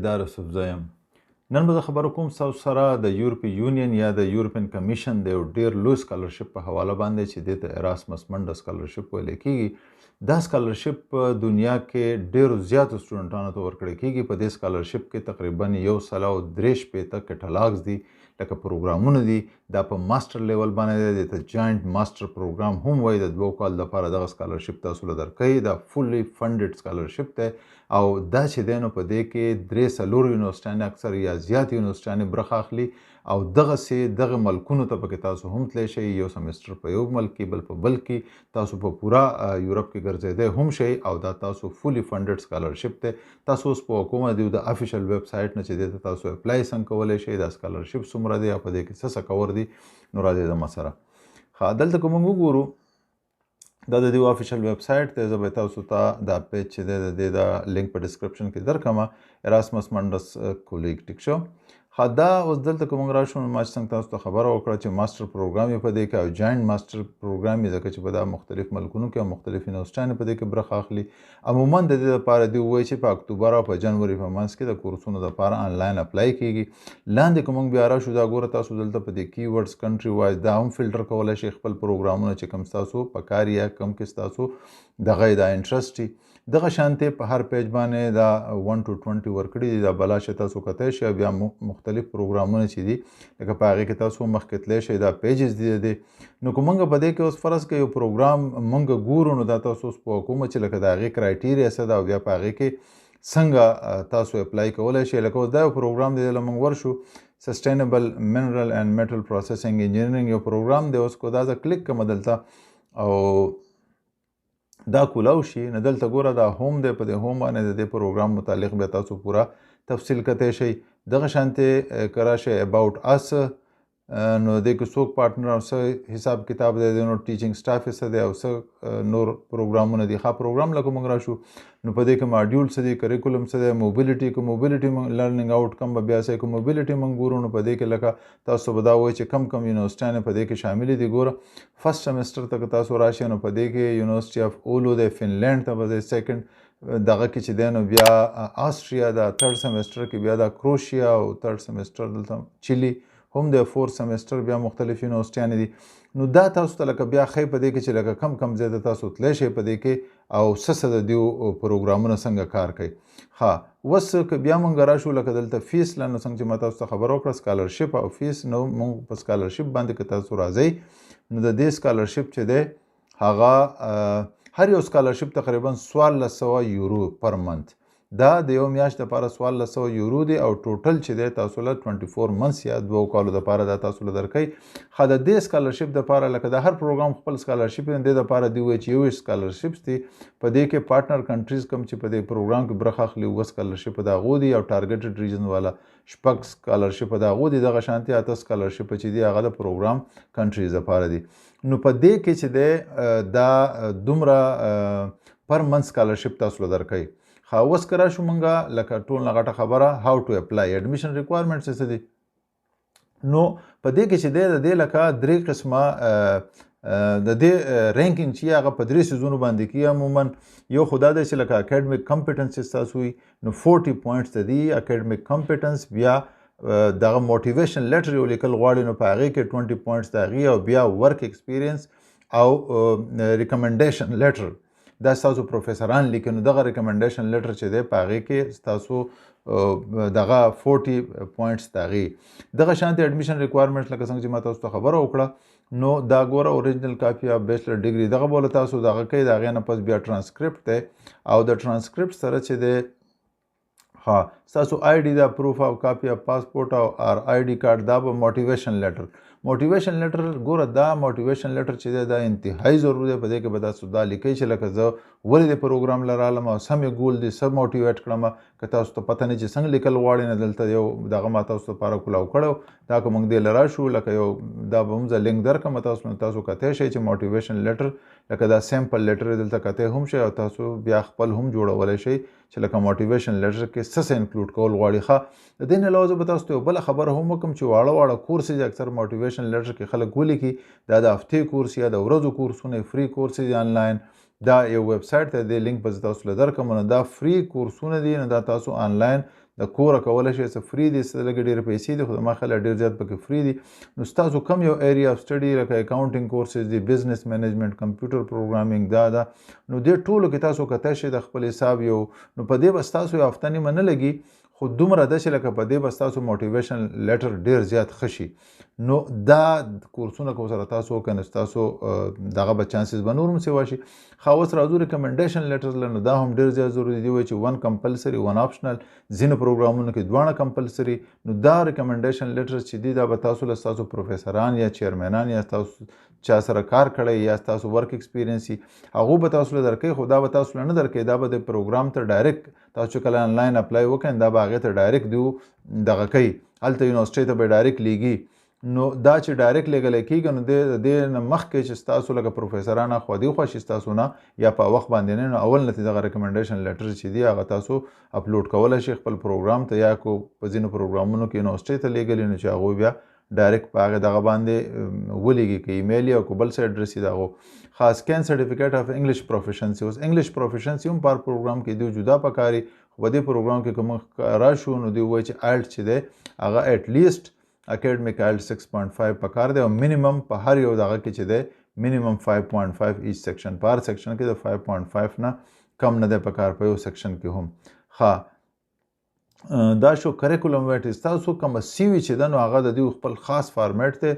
دار یوسفزی یم. نن به زه خبرې کوم ستاسو سره د یورپی یونین یا د یورپین کمیشن د یو ډېر لوی سکالرشپ په حواله باندې چې دې ته اراسمس منډس سکالرشپ ویل کېږي. دا سکالرشپ په دنیا کې ډېرو زیاتو سټوډنټانو ته ورکړی کېږي. په دې سکالرشپ کې تقریبا 163 کټالاګز دي لکه پروګرامونه دي. دا په ماسټر لیول باندې دی. د جاینټ ماسټر پروګرام هم وایي. د 2 کال لپاره دغه سکالرشپ تاسو له درکوي. دا فولي فنډډ سکالرشپ دی او دا چې دی نو په دې کې 3-4 یونیورسټیانې اکثر یا زیات یونیورسټیانې برخه اخلي او دغسې دغه ملکونو ته پکې تاسو هم تلی شئ. یو سمستر په یو ملک کې، بل په بل کې. تاسو په پوره یورپ کې ګرځېدی هم شئ او دا تاسو فولي فنډډ سکالرشپ دی. تاسو اوس په کومه دی د افیشل ویب سایټ نه چې دې ته تاسو اپلای څنګه کولی شئ، دا سکالرشپ څومره دی او په دې کې څه کور دي، نو راځئ زما سره. ښه، دلته که موږ وګورو دا د دې افیشل ویب سایټ دی. زه به تاسو ته دا پیج چې دی د دې دا لینک په ډسکرپشن کې درکړم، اراسمس منډس کولیګ. ټیک شو. ښه، دا اوس دلته که موږ راشو نو ما چې څنګه تاسو ته خبره وکړه چې ماسټر پروګرام یې په دې کې او جاینټ ماسټر پروګرام یې، ځکه چې په دا مختلف ملکونو کې او مختلف یونیورسټیانې په دې کې برخه اخلي. عموما د دې لپاره دوی وایي چې په اکتوبر او په جنوري په منځ کې د کورسونو دپاره آنلاین اپلای کیږي. لاندې که موږ بیا راشو دا ګوره تاسو دلته په دې کی ورډز کنټري وایز دا هم فلټر کولی شئ خپل پروګرامونه چې کوم ستاسو په کار یا کوم کې ستاسو دغه دا انټرسټ وي. دغه شانتې په هر پیج باندې دا 1 to 20 ورکړي دي. دا بلا چې تاسو کتی شئ بیا مختلف پروګرامونه چې دي لکه په هغې کې تاسو مخکې تلی شئ. دا پیجز دي د دې. نو که موږ په دې کې اوس فرض کړو یو پروګرام موږ ګورو نو دا تاسو اوس پوه کومه چې لکه د هغې کرایټیریا څه ده او بیا په هغې کې څنګه تاسو اپلای کولی شئ. لکه اوس دا یو پروګرام دی، دله موږ ورشو سسټینبل منرل اینډ میټل پروسیسنګ انجینرینګ یو پروګرام دی. اوس کو دا زه کلیک کوم دلته او دا کولاو شي نو دلته ګوره دا هوم دی. په دې هوم باندې د دې پروګرام متعلق بیا تاسو پوره تفصیل کتی شئ. دغه شانتې که راشئ اباوټ اس نو دې کې څوک پارټنر او څه حساب کتاب دی، نو ټیچنګ سټاف یې څه دی او څه نور پروګرامونه دي. ښه، پروګرام لکه موږ راشو نو په دې کې ماډیول څه دی، کریکولم څه دی، موبیلیټي که موبیلیټي لرننګ آوټ کم به بیا څه که موبیلیټي موږ ګورو نو په دې کې لکه تاسو به دا وایي چې کم کم یونیورسټیانې په دې کې شاملې دي. ګوره فرست سمسټر ته که تاسو راشئ نو په دې کې یونیورسټي اف اولو دی، فنلینډ ته به ځئ، سیکنډ دغه کې چې دی نو بیا آسټریا ده، تھرډ سمسټر کې بیا دا کروشیا او تھرډ سمسټر دلته چیلي هم د 4 سمسټر بیا مختلف یونیورسټیانې دي. نو دا تاسو ته لکه بیا ښایي په دې کې چې لکه کم کم ځای ته تاسو تلی شئ په دې کې او څه د دې پروګرامونه څنګه کار کوي. ښه، اوس که بیا موږ راشو لکه دلته فیس له نو څنګه چې ما تاسو ته خبره وکړه سکالرشپ او فیس، نو موږ په سکالرشپ باندې که تاسو راځئ نو د دې سکالرشپ چې دی هغه هر یو سکالرشپ تقریبا 1400 یورو پر منت. دا د یو میاشت دپاره 1400 یورو دی او ټوټل چې دی تاسو له 24 منث یا 2 کالو دپاره دا تاسو له درکوي. ښه، د دې سکالرشپ دپاره لکه د هر پروګرام خپل سکالرشپ دی، د دې دپاره دوی وایي چې 21 سکالرشپس دي. په دې کې پارټنر کنټریز کوم چې په دې پروګرام کې برخه اخلي 9 سکالرشپ د هغو دي او ټارګټډ ریجن والا 6 سکالرشپ د هغو دي. دغه شانتې 8 سکالرشپ چې دي هغه د پروګرام کنټریز دپاره دي. نو په دې کې چې دی دا دومره پر منث سکالرشپ تاسو له درکوي. ښه، اوس که راشو موږ لکه ټول نه غټه خبره هاو ټو اپلای اډمیشن ریکوایرمنټس څه دي. نو په دې کې چې دی د دې لکه 3 قسمه د دې رینکینګ چې هغه په 3 سیزونو باندې کیږي. عموما یو خو دا دی چې لکه اکیډمیک کمپیټنسز تاسو وي نو 40 پوینټس د دي اکیډمیک کمپیټنس. بیا دغه موټیویشن لیټر یو لیکل غواړي نو په هغې کې 20 پوینټس د هغې او بیا ورک ایکسپیرینس او ریکمنډیشن لیټر دا ستاسو پروفیسران لیکي. نو دغه ریکمنډیشن لیټر چې دی په هغې کې ستاسو دغه 40 پوینټس د هغې. دغه شانتې اډمیشن ریکوایرمنټس لکه څنګه چې ما تاسو ته خبره وکړه نو دا ګوره اوریجنل کاپي اف بیچلر ډیګري دغه به له تاسو دغه کوي. د هغې نه پس بیا ټرانسکرپټ دی او د ټرانسکرپټ سره چې دی ستاسو آی ډي دا پروف اف کاپي اف پاسپورټ او آر آی ډي کارډ دا به موټیویشن لیټر. موټیویشن لیټر ګوره دا موټیویشن لیټر چې دی دا انتهایی ضروري دی. په دې کې به تاسو دا لیکئ چې لکه زه ولې د پروګرام له رالم او څه مې ګول دی، څه موټیویټ کړم. که تاسو ته پته نه چې څنګه لیکل غواړئ نو دلته یو دغه ما تاسو لپاره کولاو کړی. دا که موږ دې له راشو لکه یو دا به هم زه لینک درکړم تاسو نو تاسو کتی شئ چې موټیویشن لیټر لکه دا سیمپل لیټر دلته کتی هم شئ او تاسو بیا خپل هم جوړولی شئ چې لکه موټیویشن لیټر کې څه انکلوډ کول غواړي. ښه، د دې نه علاوه زه به تاسو ته یو بله خبره هم وکړم چې واړه واړه کورسز اکثر موټیویشن لیټر کې خلک ولیکي. دا د هفتې کورس یا د ورځو کورسونه فری کورسز آنلاین. دا یو ویب سایټ ته د لینک به زه تاسو له درکړم نو دا فری کورسونه دي. نو دا تاسو آنلاین د کوره کولی شئ څه فري دي څه لږ ډېرې پیسې دي خو زما خیال ډېر زیات پکې فري دي. نو ستاسو کم یو ایریا اف سټډي لکه اکاونټینګ کورسز دي بزنس مینجمنټ کمپیوټر پروګرامینګ دا نو دې ټولو کې تاسو کتای شئ د خپل حساب یو نو په دې به ستاسو یو هفته نیمه نه لګي خو دومره ده چې لکه په دې به ستاسو موټیویشن لیټر ډېر زیات ښه شي. نو دا کورسونه که سره تاسو وکړئ نو ستاسو دغه به چانسز به نور هم سیوا شي. ښه اوس راځو ریکمنډیشن لیټرز له نو دا هم ډېر زیات ضروري دي وایي چې 1 کمپلسري 1 آپشنل ځینو پروګرامونو کې دواړه کمپلسري. نو دا ریکمنډیشن لیټرز چې دي دا به تاسو له ستاسو پروفیسران یا چیرمنان یا تاسو چا سره کار کړی یا تاسو ورک ایکسپیرینس وي هغو به تاسو له درکوي خو دا به تاسو له نه درکوي دا به د پروګرام ته ډایرکټ تاسو چې کله آنلاین اپلای وکړئ دا به هغې ته ډایرکټ دیو دغه کوي هلته یونیورسټۍ ته به ډایرکټ لیږي. نو دا چې ډایرکټ لیږلی کېږي نو د دې نه مخکې چې ستاسو لکه پروفیسران خوا شي ستاسو نه یا په وخت باندې نه نو اول نه دغه ریکمنډیشن لیټر چې دی هغه تاسو اپلوډ کولی شئ خپل پروګرام ته یا کو په ځینو پروګرامونو کې یونیورسټۍ ته لیږلي نو چې هغوی بیا ډایرکټ په هغې دغه باندې ولیږي که ایمیل یا کو بل څه اډرس یې د هغو. خاص کین سرټیفیکیټ اف انګلیش پروفیشنسي اوس انګلیش پروفیشنسي هم په پروګرام کې دوی جدا پکاري خو په دې پروګرام کې که موږ راشو نو دوی وایي چې آیلټ چې دی هغه ایټ لیسټ اکیډمیک آیلټ 6.5 پکار دی او مینیمم په هر یو دغه کې چې دی مینیمم 5.5 ایچ سیکشن په هر سیکشن کې د 5.5 نه کم نه دی پکار په یو سیکشن کې هم. ښه دا شو کریکولم وایټ ستاسو کومه سی وي چې ده نو هغه د دوی خپل خاص فارمیټ دی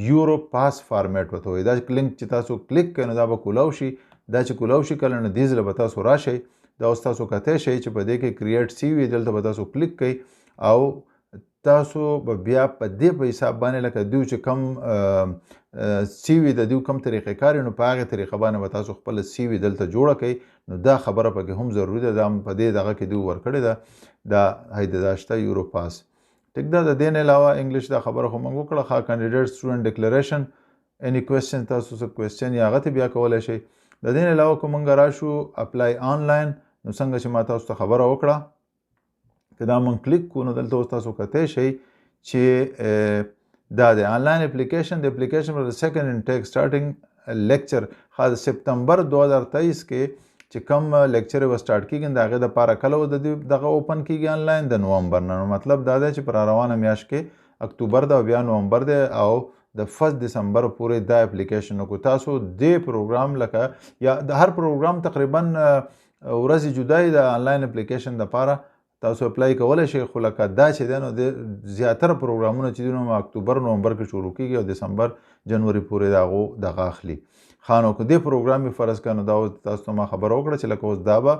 یورو پاس فارمیټ ورته وایي دا لینک چې تاسو کلیک کوئ نو دا به کولاو شي دا چې کولاو شي کله نو دې ځله به تاسو راشئ دا اوس تاسو کتی شئ چې په دې کې کریټ سی وي دلته به تاسو کلیک کوئ او تاسو به بیا په دې په حساب باندې لکه دوی چې کم سی وي د دوی کم طریقې کار نو په هغې طریقه باندې به تاسو خپل سی وي دلته جوړه کوئ نو دا خبره پکې هم ضروري ده دا هم په دې دغه کې دوی ورکړې ده دا هیده دا شته یورو پاس. ټیک ده د دې نه علاوه انګلیش دا خبره خو موږ وکړه ښه کانډیډیټ سټوډنټ ډیکلریشن اني کوېسچن تاسو څه کوېسچن یا هغه ته بیا کولی شئ. د دې نه علاوه که موږ راشو اپلای آنلاین نو څنګه چې ما تاسو ته خبره وکړه که دا موږ کلیک کړو نو دلته اوس تاسو کتی شئ چې دا د آنلاین اپلیکیشن د اپلیکیشن پر سیکنډ انټیک سټارټینګ لیکچر ښه د سپتمبر 2023 کې چې کوم لیکچر به سټارټ کېږي د هغې دپاره کله به دغه اوپن کېږي آنلاین د نومبر نه. نو مطلب دا دی چې پر روانه میاشت کې اکتوبر ده او بیا نومبر دی او د 1 دسمبر پورې دا اپلیکیشن وکړو. تاسو دې پروګرام لکه یا د هر پروګرام تقریبا ورځې جدای د آنلاین اپلیکیشن دپاره تاسو اپلای کولی شئ خو لکه دا چې دی نو د زیاتره پروګرامونه چې دي نو اکتوبر نومبر کې شروع کېږي او دسمبر جنوري پورې د هغو دغه اخلي. ښه نو که دې پروګرام یې فرض کړه نو دا تاسو ته ما خبره وکړه چې لکه اوس دا به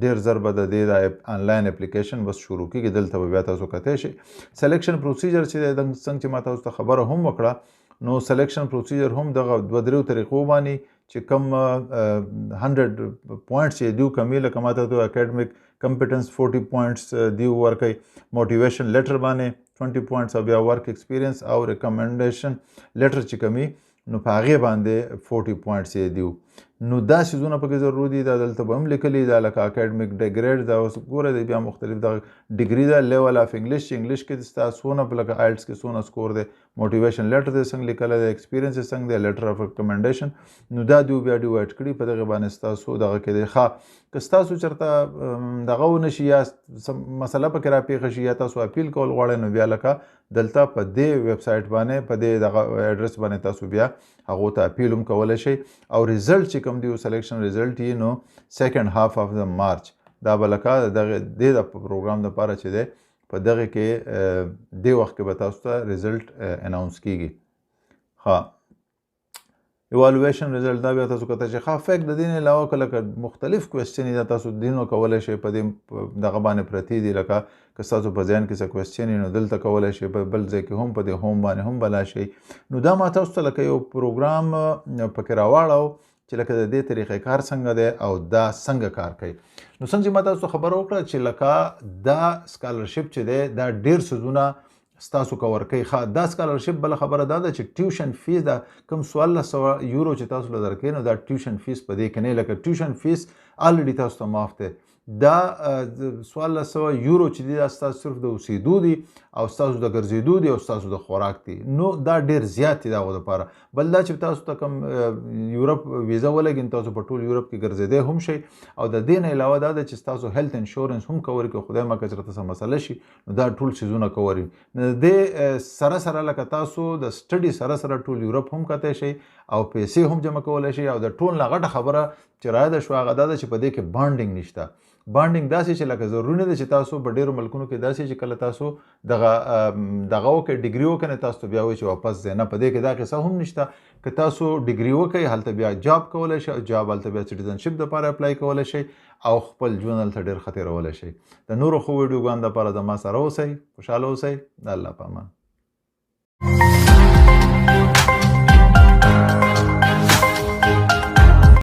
ډېر ژر به د دې د آنلاین اپلیکیشن بس شروع کېږي دلته به بیا تاسو کتی شئ. سلیکشن پروسیجر چې دی څنګه چې ما تاسو ته خبره هم وکړه نو سلیکشن پروسیجر هم دغه 2-3 طریقو باندې چې کم 100 پوینټس یې دیو کمي لکه ما ته اکیډمیک کمپیټنس 40 پوینټس دیو ورکوي موټیویشن لیټر باندې 20 پوینټس او بیا ورک ایکسپیرینس او ریکمنډیشن لیټر چې کمي نو په هغې باندې 40 پوینټس یې دیو. نو دا څیزونه پکې ضروري دي دا دلته به هم لیکلي دا لکه اکیډمیک ډیګریډ دا اوس ګوره دی بیا مختلف دغه ډیګري ده لیول اف انګلیش چې انګلیش کې ستا څونه لکه آیلټس کې څونه سکور دی موټیویشن لیټر دی څنګه لیکلی دی ایکسپیرینس یې څنګه دی لیټر اف ریکمنډیشن نو دا دوی بیا ډیوایډ کړي په دغې باندې ستاسو دغه کې دی. ښه که ستاسو چېرته دغه ونه شي یا مسله پکې راپېښه شي یا تاسو اپیل کول غواړئ نو بیا لکه دلته په دې ویب سایټ باندې په دې دغه ایډرس باندې تاسو بیا هغو ته اپیل هم کولی شئ او ریزلټ چې کوم دی سلیکشن ریزلټ یې نو سیکنډ هاف اف د مارچ دا به لکه دې د پروګرام دپاره چې دی په دغه کې دې وخت کې به تاسو ته ریزلټ اناونس کېږي. ښه ایوالویشن ریزلټ دا بیا تاسو کته چې ښه فیکټ د دې نه علاوه که لکه مختلف کوېسچن دا تاسو دینو کولی شئ په دې دغه باندې پرتې دي لکه که ستاسو په ذهن کې څه کوېسچن نو دلته کولی شئ په بل ځای کې هم په دې هوم باندې هم بلا شئ. نو دا ما تاسو ته لکه یو پروګرام پکې راواړو چې لکه د دې طریقې کار څنګه دی او دا څنګه کار کوي. نو څنګه چې ما تاسو ته خبره وکړه چې لکه دا سکالرشپ چې دی دا ډېر څیزونه ستاسو کور کوي. ښه دا سکالرشپ بله خبره دا ده چې ټیوشن فیس دا کوم 1400 یورو چې تاسو له درکوي نو دا ټیوشن فیس په دې کې نه لکه ټیوشن فیس الریډي تاسو ته معاف دی دا 1400 یورو چې دي دا ستاسو صرف د اوسېدو دي او ستاسو د ګرځېدو دي او ستاسو د خوراک دي. نو دا ډېر زیات دي د هغو دپاره. بل دا چې تاسو ته کوم یورپ ویزه ولګي نو تاسو په ټول یورپ کې ګرځېدی هم شئ. او د دې نه علاوه دا ده چې ستاسو هیلث انشورنس هم کور کړي، خدای مکړه چې راته څه مسله شي نو دا ټول څیزونه کور وي. د دې سره لکه تاسو د سټډي سره ټول یورپ هم کتی شئ او پیسې هم جمع کولی شئ. او د ټول نه غټه خبره چې رایاده شوه هغه دا ده چې په دې کې بانډینګ نشته. بانډینګ داسې چې لکه ضروري نه ده چې تاسو په ډېرو ملکونو کې داسې چې کله تاسو دغه وکړئ ډیګري وکړئ تاسو ته بیا وایي چې واپس ځئ. نه، په دې کې دا قصه هم نشته. که تاسو ډیګري وکړئ هلته بیا جاب کولی شئ، جاب هلته بیا سټیزنشپ دپاره اپلای کولی شئ او خپل ژوند هلته ډېر ښه تېرولی شئ. د نورو ښو ویډیوګانو دپاره د ما سره اوسئ، خوشحاله اوسئ. د الله په امان.